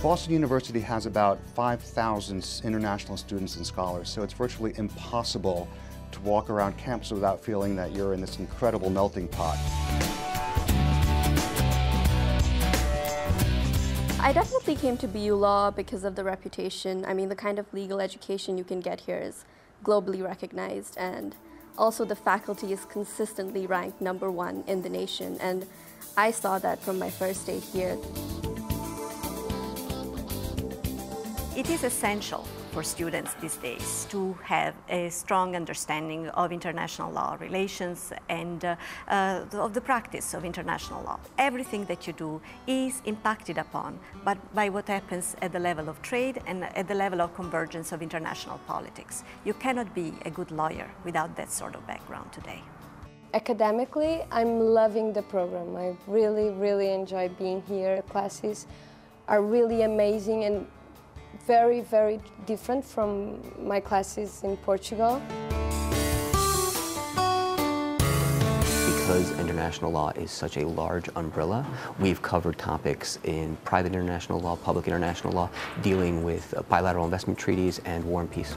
Boston University has about 5,000 international students and scholars, so it's virtually impossible to walk around campus without feeling that you're in this incredible melting pot. I definitely came to BU Law because of the reputation. I mean, the kind of legal education you can get here is globally recognized, and also the faculty is consistently ranked #1 in the nation, and I saw that from my first day here. It is essential for students these days to have a strong understanding of international law relations and of the practice of international law. Everything that you do is impacted upon by what happens at the level of trade and at the level of convergence of international politics. You cannot be a good lawyer without that sort of background today. Academically, I'm loving the program. I really enjoy being here. The classes are really amazing and very different from my classes in Portugal. Because international law is such a large umbrella, we've covered topics in private international law, public international law, dealing with bilateral investment treaties and war and peace.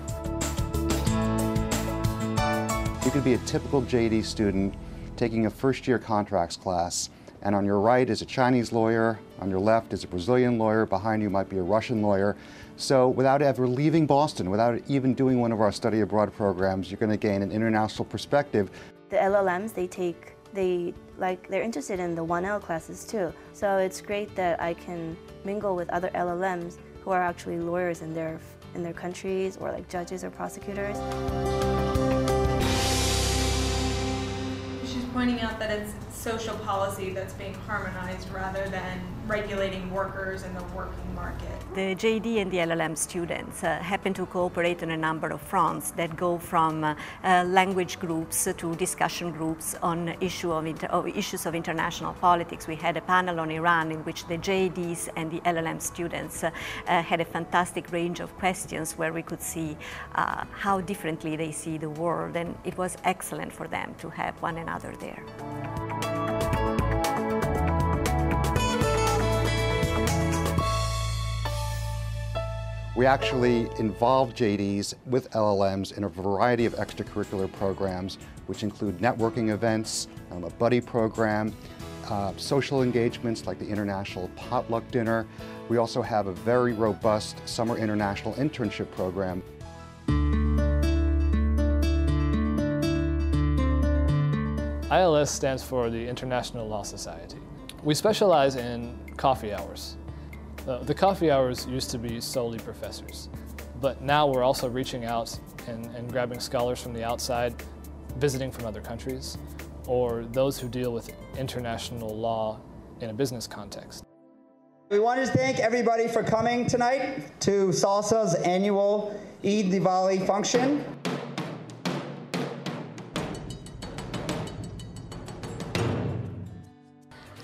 You could be a typical JD student taking a first-year contracts class, and on your right is a Chinese lawyer, on your left is a Brazilian lawyer, behind you might be a Russian lawyer. So without ever leaving Boston, without even doing one of our study abroad programs, you're going to gain an international perspective. The LLMs they're interested in the 1L classes too. So it's great that I can mingle with other LLMs who are actually lawyers in their countries, or like judges or prosecutors. She's pointing out that it's social policy that's being harmonized rather than regulating workers in the working market. The JD and the LLM students happen to cooperate on a number of fronts that go from language groups to discussion groups on issues of international politics. We had a panel on Iran in which the JDs and the LLM students had a fantastic range of questions where we could see how differently they see the world, and it was excellent for them to have one another there. We actually involve JDs with LLMs in a variety of extracurricular programs, which include networking events, a buddy program, social engagements like the International Potluck Dinner. We also have a very robust summer international internship program. ILS stands for the International Law Society. We specialize in coffee hours. The coffee hours used to be solely professors, but now we're also reaching out and grabbing scholars from the outside, visiting from other countries, or those who deal with international law in a business context. We want to thank everybody for coming tonight to SALSA's annual Eid Diwali function.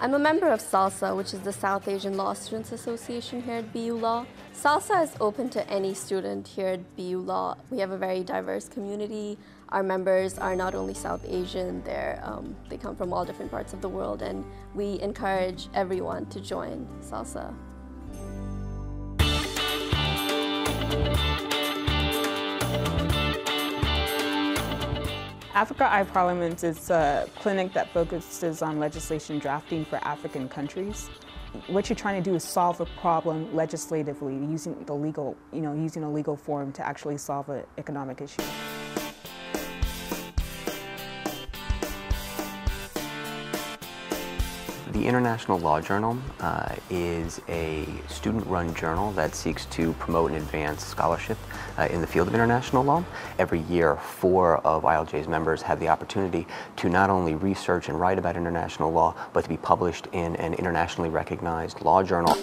I'm a member of SALSA, which is the South Asian Law Students Association here at BU Law. SALSA is open to any student here at BU Law. We have a very diverse community. Our members are not only South Asian, they come from all different parts of the world, and we encourage everyone to join SALSA. Africa iParliament is a clinic that focuses on legislation drafting for African countries. What you're trying to do is solve a problem legislatively using a legal form to actually solve an economic issue. The International Law Journal is a student-run journal that seeks to promote and advance scholarship in the field of international law. Every year, 4 of ILJ's members have the opportunity to not only research and write about international law, but to be published in an internationally recognized law journal.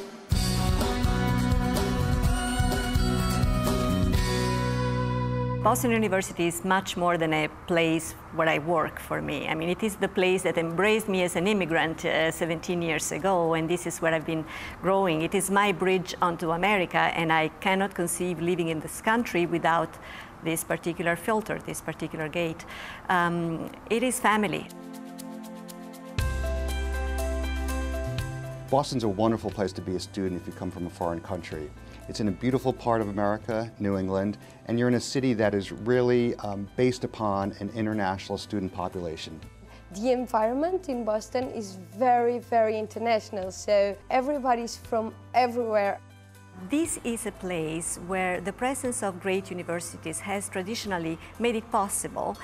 Boston University is much more than a place where I work for me. I mean, it is the place that embraced me as an immigrant 17 years ago, and this is where I've been growing. It is my bridge onto America, and I cannot conceive living in this country without this particular filter, this particular gate. It is family. Boston's a wonderful place to be a student if you come from a foreign country. It's in a beautiful part of America, New England, and you're in a city that is really based upon an international student population. The environment in Boston is very, very international, so everybody's from everywhere. This is a place where the presence of great universities has traditionally made it possible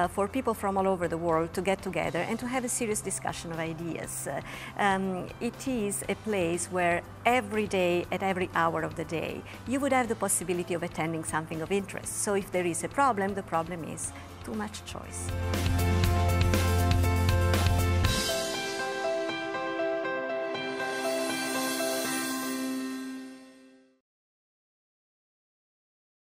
for people from all over the world to get together and to have a serious discussion of ideas. It is a place where every day, at every hour of the day, you would have the possibility of attending something of interest. So if there is a problem, the problem is too much choice.